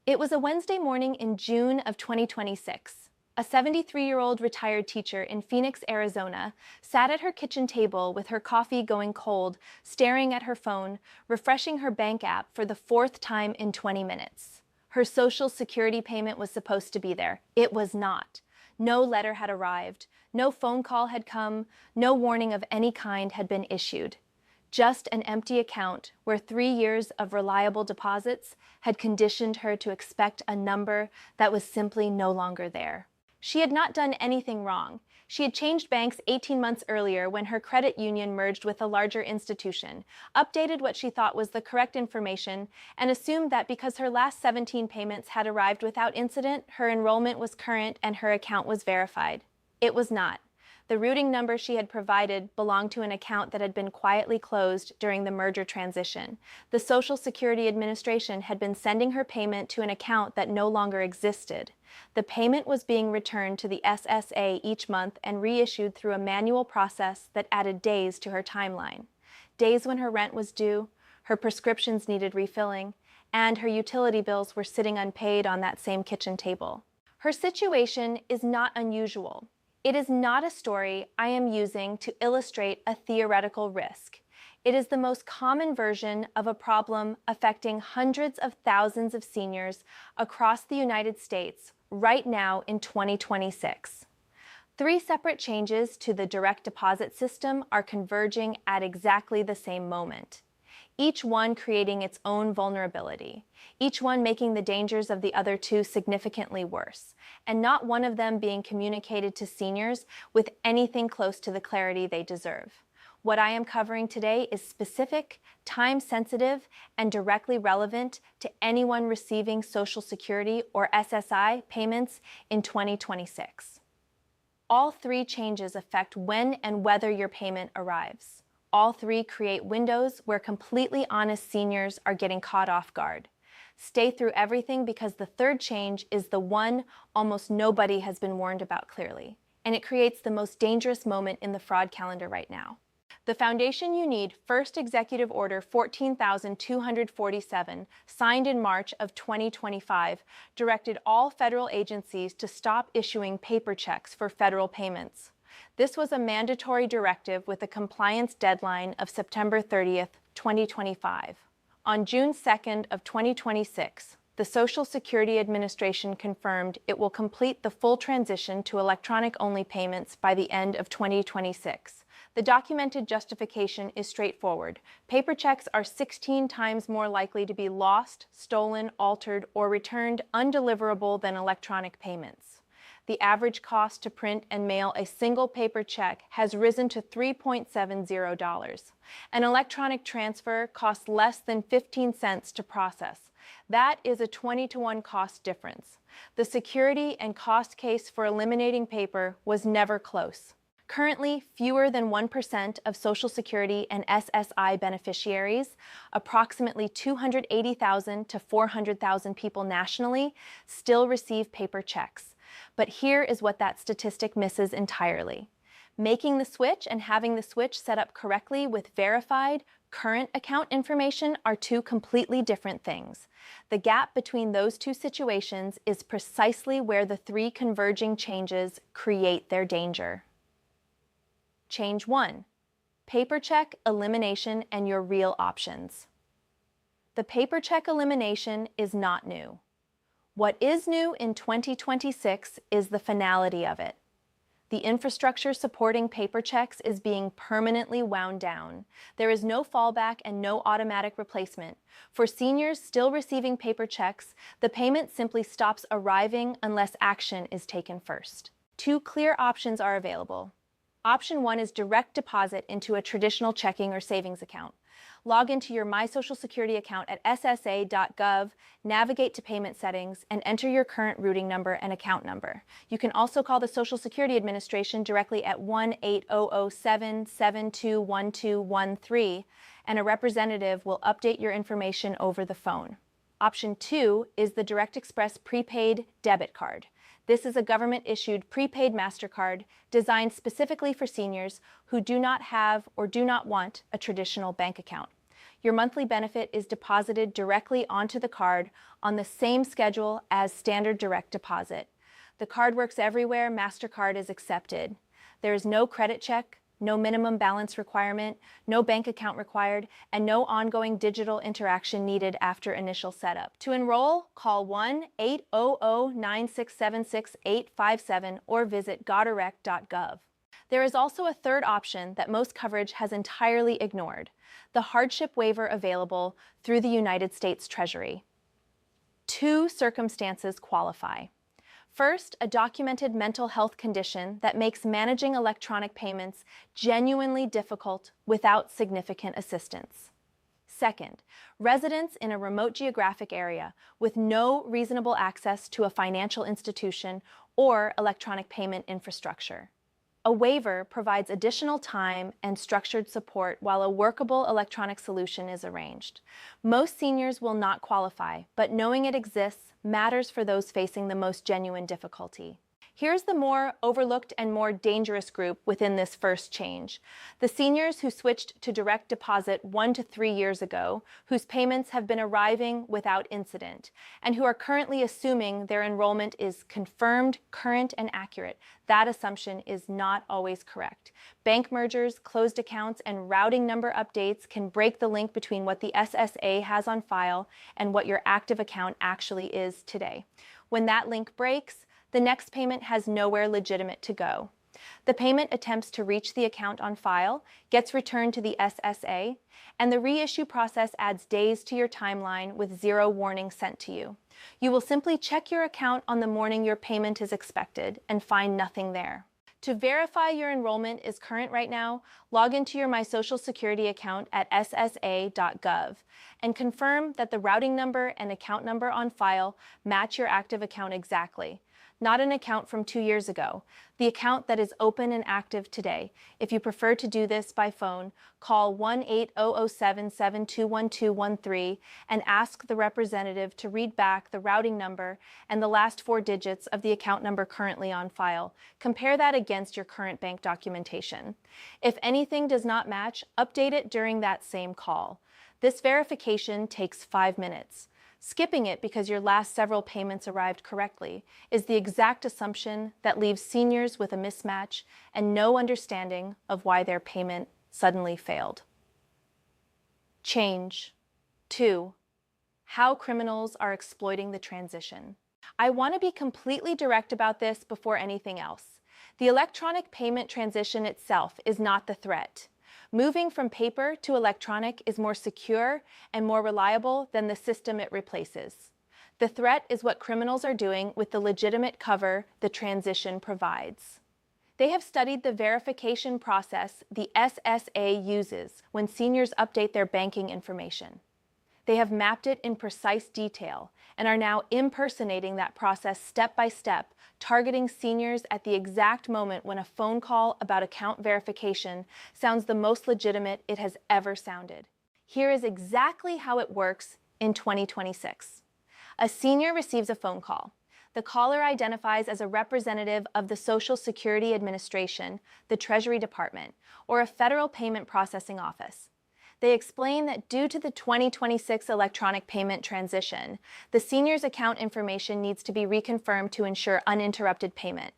It was a Wednesday morning in June of 2026. A 73-year-old retired teacher in Phoenix, Arizona, sat at her kitchen table with her coffee going cold, staring at her phone, refreshing her bank app for the fourth time in 20 minutes. Her Social Security payment was supposed to be there. It was not. No letter had arrived. No phone call had come. No warning of any kind had been issued. Just an empty account where 3 years of reliable deposits had conditioned her to expect a number that was simply no longer there. She had not done anything wrong. She had changed banks 18 months earlier when her credit union merged with a larger institution, updated what she thought was the correct information, and assumed that because her last 17 payments had arrived without incident, her enrollment was current and her account was verified. It was not. The routing number she had provided belonged to an account that had been quietly closed during the merger transition. The Social Security Administration had been sending her payment to an account that no longer existed. The payment was being returned to the SSA each month and reissued through a manual process that added days to her timeline. Days when her rent was due, her prescriptions needed refilling, and her utility bills were sitting unpaid on that same kitchen table. Her situation is not unusual. It is not a story I am using to illustrate a theoretical risk. It is the most common version of a problem affecting hundreds of thousands of seniors across the United States right now in 2026. 3 separate changes to the direct deposit system are converging at exactly the same moment, each one creating its own vulnerability, each one making the dangers of the other 2 significantly worse, and not one of them being communicated to seniors with anything close to the clarity they deserve. What I am covering today is specific, time-sensitive, and directly relevant to anyone receiving Social Security or SSI payments in 2026. All 3 changes affect when and whether your payment arrives. All 3 create windows where completely honest seniors are getting caught off guard. Stay through everything because the 3rd change is the one almost nobody has been warned about clearly, and it creates the most dangerous moment in the fraud calendar right now. The foundation you need, First Executive Order 14,247, signed in March of 2025, directed all federal agencies to stop issuing paper checks for federal payments. This was a mandatory directive with a compliance deadline of September 30th, 2025. On June 2nd of 2026, the Social Security Administration confirmed it will complete the full transition to electronic-only payments by the end of 2026. The documented justification is straightforward. Paper checks are 16 times more likely to be lost, stolen, altered, or returned undeliverable than electronic payments. The average cost to print and mail a single paper check has risen to $3.70. An electronic transfer costs less than 15 cents to process. That is a 20-to-1 cost difference. The security and cost case for eliminating paper was never close. Currently, fewer than 1% of Social Security and SSI beneficiaries, approximately 280,000 to 400,000 people nationally, still receive paper checks. But here is what that statistic misses entirely. Making the switch and having the switch set up correctly with verified, current account information are 2 completely different things. The gap between those 2 situations is precisely where the 3 converging changes create their danger. Change 1. Paper check elimination and your real options. The paper check elimination is not new. What is new in 2026 is the finality of it. The infrastructure supporting paper checks is being permanently wound down. There is no fallback and no automatic replacement. For seniors still receiving paper checks, the payment simply stops arriving unless action is taken first. 2 clear options are available. Option 1 is direct deposit into a traditional checking or savings account. Log into your My Social Security account at ssa.gov, navigate to payment settings, and enter your current routing number and account number. You can also call the Social Security Administration directly at 1-800-772-1213, and a representative will update your information over the phone. Option 2 is the Direct Express prepaid debit card. This is a government-issued prepaid MasterCard designed specifically for seniors who do not have or do not want a traditional bank account. Your monthly benefit is deposited directly onto the card on the same schedule as standard direct deposit. The card works everywhere MasterCard is accepted. There is no credit check, no minimum balance requirement, no bank account required, and no ongoing digital interaction needed after initial setup. To enroll, call 1-800-967-6857 or visit godirect.gov. There is also a third option that most coverage has entirely ignored: the hardship waiver available through the United States Treasury. Two circumstances qualify. First, a documented mental health condition that makes managing electronic payments genuinely difficult without significant assistance. Second, residents in a remote geographic area with no reasonable access to a financial institution or electronic payment infrastructure. A waiver provides additional time and structured support while a workable electronic solution is arranged. Most seniors will not qualify, but knowing it exists matters for those facing the most genuine difficulty. Here's the more overlooked and more dangerous group within this first change: the seniors who switched to direct deposit 1 to 3 years ago, whose payments have been arriving without incident, and who are currently assuming their enrollment is confirmed, current, and accurate. That assumption is not always correct. Bank mergers, closed accounts, and routing number updates can break the link between what the SSA has on file and what your active account actually is today. When that link breaks, the next payment has nowhere legitimate to go. The payment attempts to reach the account on file, gets returned to the SSA, and the reissue process adds days to your timeline with zero warning sent to you. You will simply check your account on the morning your payment is expected and find nothing there. To verify your enrollment is current right now, log into your My Social Security account at ssa.gov and confirm that the routing number and account number on file match your active account exactly. Not an account from 2 years ago, the account that is open and active today. If you prefer to do this by phone, call 1-800-772-1213 and ask the representative to read back the routing number and the last 4 digits of the account number currently on file. Compare that against your current bank documentation. If anything does not match, update it during that same call. This verification takes 5 minutes. Skipping it because your last several payments arrived correctly is the exact assumption that leaves seniors with a mismatch and no understanding of why their payment suddenly failed. Change. 2. How criminals are exploiting the transition. I want to be completely direct about this before anything else. The electronic payment transition itself is not the threat. Moving from paper to electronic is more secure and more reliable than the system it replaces. The threat is what criminals are doing with the legitimate cover the transition provides. They have studied the verification process the SSA uses when seniors update their banking information. They have mapped it in precise detail and are now impersonating that process step by step, targeting seniors at the exact moment when a phone call about account verification sounds the most legitimate it has ever sounded. Here is exactly how it works in 2026. A senior receives a phone call. The caller identifies as a representative of the Social Security Administration, the Treasury Department, or a federal payment processing office. They explain that due to the 2026 electronic payment transition, the senior's account information needs to be reconfirmed to ensure uninterrupted payment.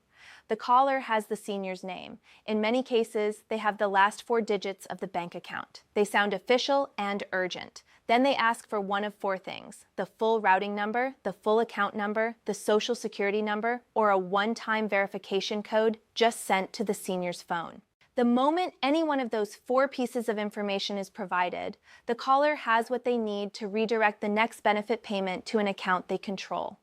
The caller has the senior's name. In many cases, they have the last 4 digits of the bank account. They sound official and urgent. Then they ask for one of 4 things: the full routing number, the full account number, the Social Security number, or a one-time verification code just sent to the senior's phone. The moment any one of those 4 pieces of information is provided, the caller has what they need to redirect the next benefit payment to an account they control.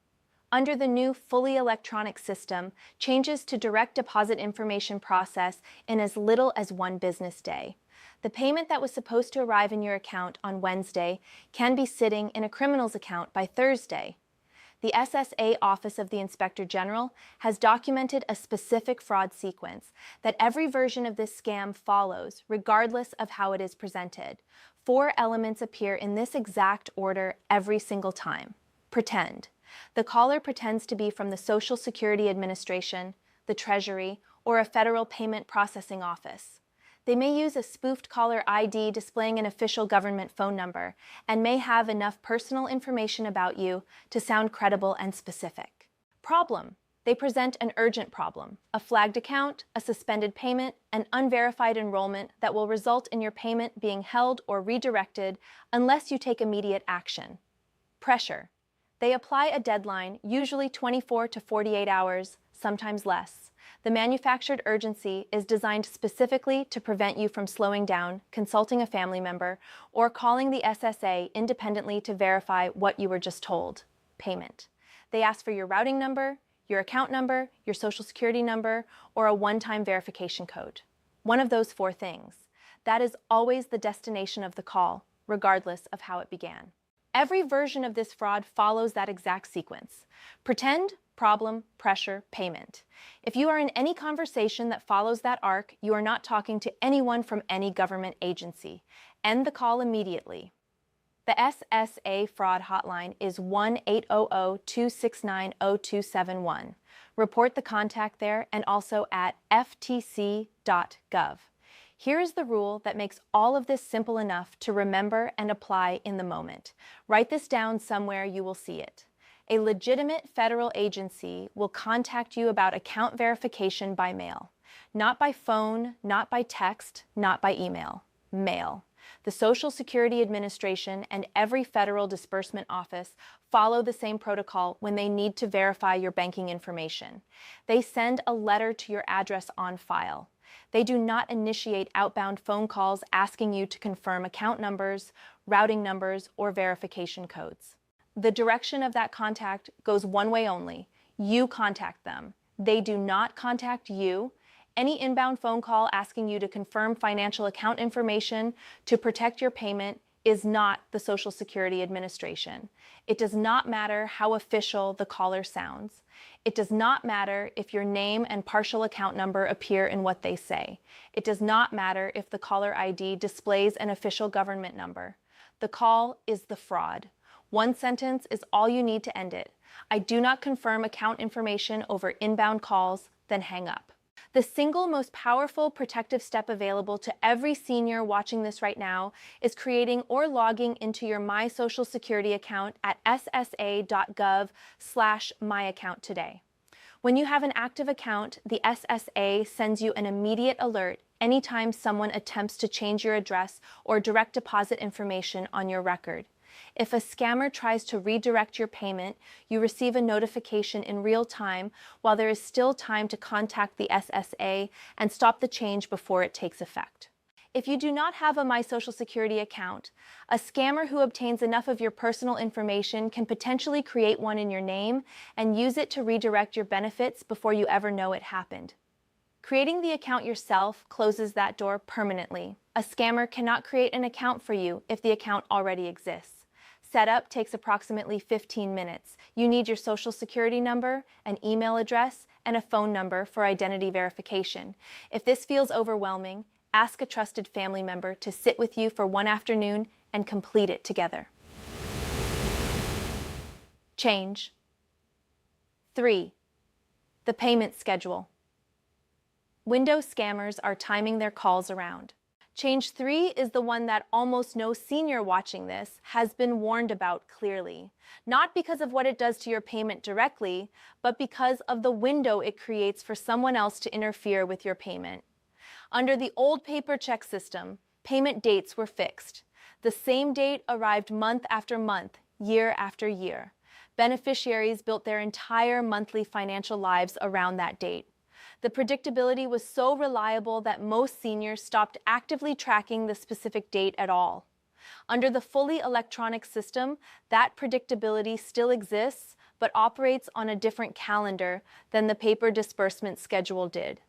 Under the new fully electronic system, changes to direct deposit information process in as little as 1 business day. The payment that was supposed to arrive in your account on Wednesday can be sitting in a criminal's account by Thursday. The SSA Office of the Inspector General has documented a specific fraud sequence that every version of this scam follows, regardless of how it is presented. 4 elements appear in this exact order every single time. Pretend. The caller pretends to be from the Social Security Administration, the Treasury, or a federal payment processing office. They may use a spoofed caller ID displaying an official government phone number and may have enough personal information about you to sound credible and specific. Problem. They present an urgent problem, a flagged account, a suspended payment, an unverified enrollment that will result in your payment being held or redirected unless you take immediate action. Pressure. They apply a deadline, usually 24 to 48 hours, sometimes less. The manufactured urgency is designed specifically to prevent you from slowing down, consulting a family member, or calling the SSA independently to verify what you were just told. Payment. They ask for your routing number, your account number, your Social Security number, or a one-time verification code. One of those four things. That is always the destination of the call, regardless of how it began. Every version of this fraud follows that exact sequence. Pretend, problem, pressure, payment. If you are in any conversation that follows that arc, you are not talking to anyone from any government agency. End the call immediately. The SSA fraud hotline is 1-800-269-0271. Report the contact there and also at ftc.gov. Here is the rule that makes all of this simple enough to remember and apply in the moment. Write this down somewhere, you will see it. A legitimate federal agency will contact you about account verification by mail. Not by phone, not by text, not by email. Mail. The Social Security Administration and every federal disbursement office follow the same protocol when they need to verify your banking information. They send a letter to your address on file. They do not initiate outbound phone calls asking you to confirm account numbers, routing numbers, or verification codes. The direction of that contact goes one way only. You contact them. They do not contact you. Any inbound phone call asking you to confirm financial account information to protect your payment is not the Social Security Administration. It does not matter how official the caller sounds. It does not matter if your name and partial account number appear in what they say. It does not matter if the caller ID displays an official government number. The call is the fraud. One sentence is all you need to end it. I do not confirm account information over inbound calls, then hang up. The single most powerful protective step available to every senior watching this right now is creating or logging into your My Social Security account at ssa.gov/myaccount today. When you have an active account, the SSA sends you an immediate alert anytime someone attempts to change your address or direct deposit information on your record. If a scammer tries to redirect your payment, you receive a notification in real time while there is still time to contact the SSA and stop the change before it takes effect. If you do not have a My Social Security account, a scammer who obtains enough of your personal information can potentially create one in your name and use it to redirect your benefits before you ever know it happened. Creating the account yourself closes that door permanently. A scammer cannot create an account for you if the account already exists. Setup takes approximately 15 minutes. You need your Social Security number, an email address, and a phone number for identity verification. If this feels overwhelming, ask a trusted family member to sit with you for one afternoon and complete it together. Change. 3. The payment schedule. Window scammers are timing their calls around. Change 3 is the one that almost no senior watching this has been warned about clearly, not because of what it does to your payment directly, but because of the window it creates for someone else to interfere with your payment. Under the old paper check system, payment dates were fixed. The same date arrived month after month, year after year. Beneficiaries built their entire monthly financial lives around that date. The predictability was so reliable that most seniors stopped actively tracking the specific date at all. Under the fully electronic system, that predictability still exists, but operates on a different calendar than the paper disbursement schedule did.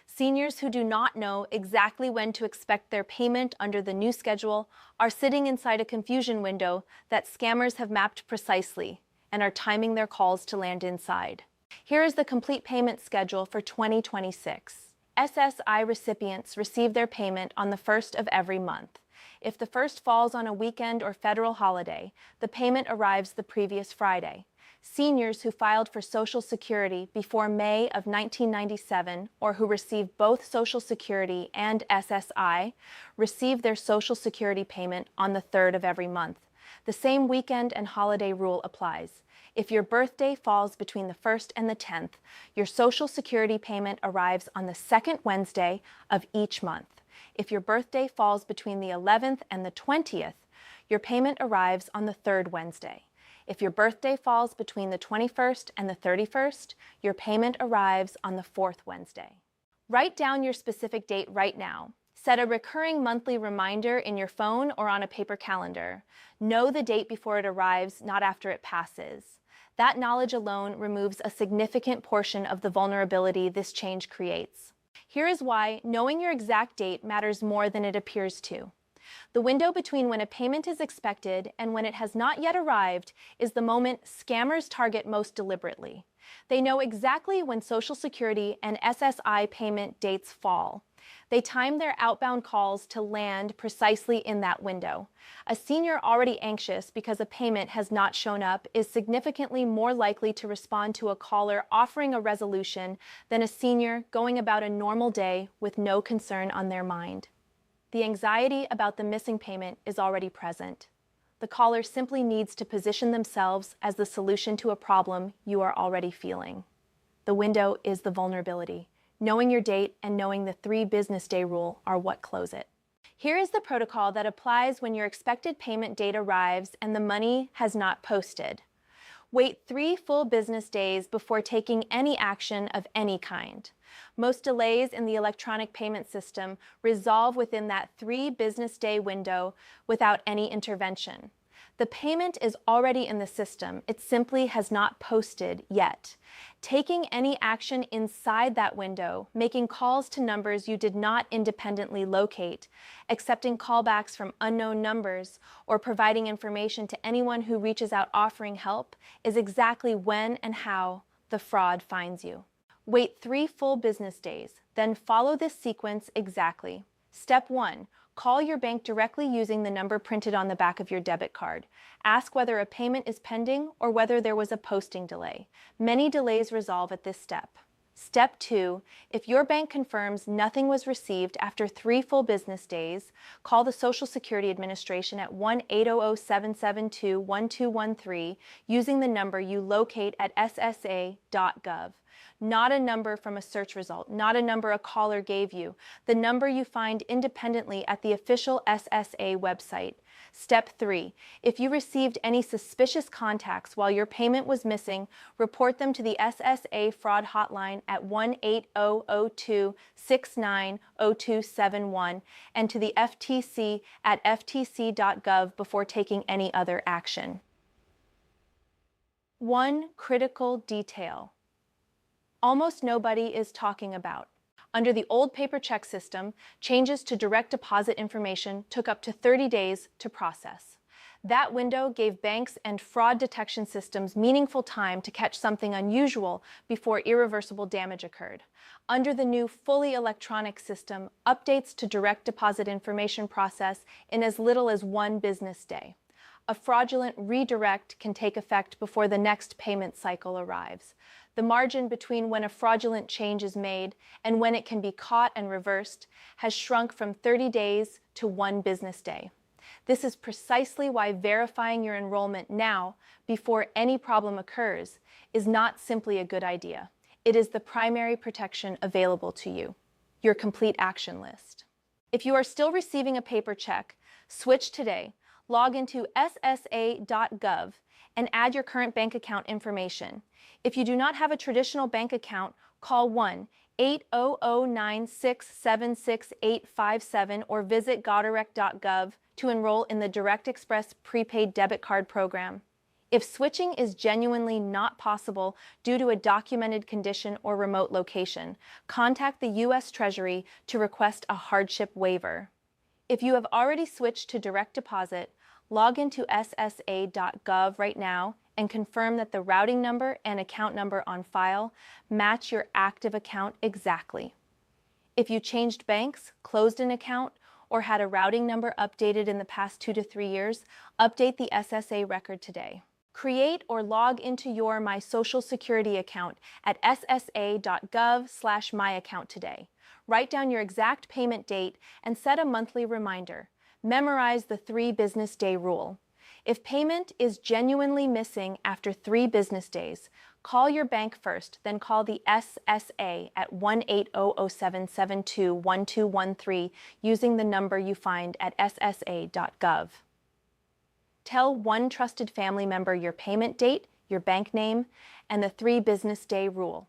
Seniors who do not know exactly when to expect their payment under the new schedule are sitting inside a confusion window that scammers have mapped precisely and are timing their calls to land inside. Here is the complete payment schedule for 2026. SSI recipients receive their payment on the first of every month. If the first falls on a weekend or federal holiday, the payment arrives the previous Friday. Seniors who filed for Social Security before May of 1997 or who received both Social Security and SSI receive their Social Security payment on the 3rd of every month. The same weekend and holiday rule applies. If your birthday falls between the 1st and the 10th, your Social Security payment arrives on the 2nd Wednesday of each month. If your birthday falls between the 11th and the 20th, your payment arrives on the 3rd Wednesday. If your birthday falls between the 21st and the 31st, your payment arrives on the 4th Wednesday. Write down your specific date right now. Set a recurring monthly reminder in your phone or on a paper calendar. Know the date before it arrives, not after it passes. That knowledge alone removes a significant portion of the vulnerability this change creates. Here is why knowing your exact date matters more than it appears to. The window between when a payment is expected and when it has not yet arrived is the moment scammers target most deliberately. They know exactly when Social Security and SSI payment dates fall. They time their outbound calls to land precisely in that window. A senior already anxious because a payment has not shown up is significantly more likely to respond to a caller offering a resolution than a senior going about a normal day with no concern on their mind. The anxiety about the missing payment is already present. The caller simply needs to position themselves as the solution to a problem you are already feeling. The window is the vulnerability. Knowing your date and knowing the 3 business day rule are what close it. Here is the protocol that applies when your expected payment date arrives and the money has not posted. Wait 3 full business days before taking any action of any kind. Most delays in the electronic payment system resolve within that 3 business day window without any intervention. The payment is already in the system, it simply has not posted yet. Taking any action inside that window, making calls to numbers you did not independently locate, accepting callbacks from unknown numbers, or providing information to anyone who reaches out offering help is exactly when and how the fraud finds you. Wait 3 full business days, then follow this sequence exactly. Step 1. Call your bank directly using the number printed on the back of your debit card. Ask whether a payment is pending or whether there was a posting delay. Many delays resolve at this step. Step 2. If your bank confirms nothing was received after 3 full business days, call the Social Security Administration at 1-800-772-1213 using the number you locate at ssa.gov. Not a number from a search result, not a number a caller gave you, the number you find independently at the official SSA website. Step 3. If you received any suspicious contacts while your payment was missing, report them to the SSA fraud hotline at 1-8002-690271 and to the FTC at ftc.gov before taking any other action. One critical detail almost nobody is talking about. Under the old paper check system, changes to direct deposit information took up to 30 days to process. That window gave banks and fraud detection systems meaningful time to catch something unusual before irreversible damage occurred. Under the new fully electronic system, updates to direct deposit information process in as little as 1 business day. A fraudulent redirect can take effect before the next payment cycle arrives. The margin between when a fraudulent change is made and when it can be caught and reversed has shrunk from 30 days to 1 business day. This is precisely why verifying your enrollment now, before any problem occurs, is not simply a good idea. It is the primary protection available to you, your complete action list. If you are still receiving a paper check, switch today. Log into ssa.gov and add your current bank account information. If you do not have a traditional bank account, call 1-800-967-6857 or visit godirect.gov to enroll in the Direct Express prepaid debit card program. If switching is genuinely not possible due to a documented condition or remote location, contact the U.S. Treasury to request a hardship waiver. If you have already switched to direct deposit, log into ssa.gov right now and confirm that the routing number and account number on file match your active account exactly. If you changed banks, closed an account, or had a routing number updated in the past 2 to 3 years, update the SSA record today. Create or log into your My Social Security account at ssa.gov/myaccount today. Write down your exact payment date and set a monthly reminder. Memorize the 3 business day rule. If payment is genuinely missing after 3 business days, call your bank first, then call the SSA at 1-800-772-1213 using the number you find at ssa.gov. Tell one trusted family member your payment date, your bank name, and the 3 business day rule.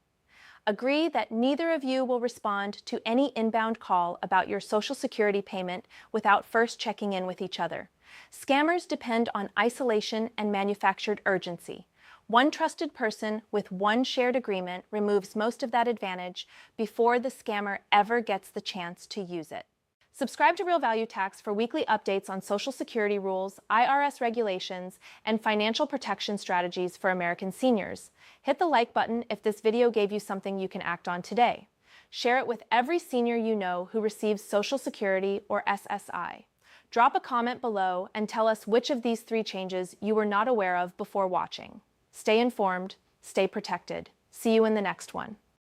Agree that neither of you will respond to any inbound call about your Social Security payment without first checking in with each other. Scammers depend on isolation and manufactured urgency. One trusted person with one shared agreement removes most of that advantage before the scammer ever gets the chance to use it. Subscribe to Real Value Tax for weekly updates on Social Security rules, IRS regulations, and financial protection strategies for American seniors. Hit the like button if this video gave you something you can act on today. Share it with every senior you know who receives Social Security or SSI. Drop a comment below and tell us which of these 3 changes you were not aware of before watching. Stay informed, stay protected. See you in the next one.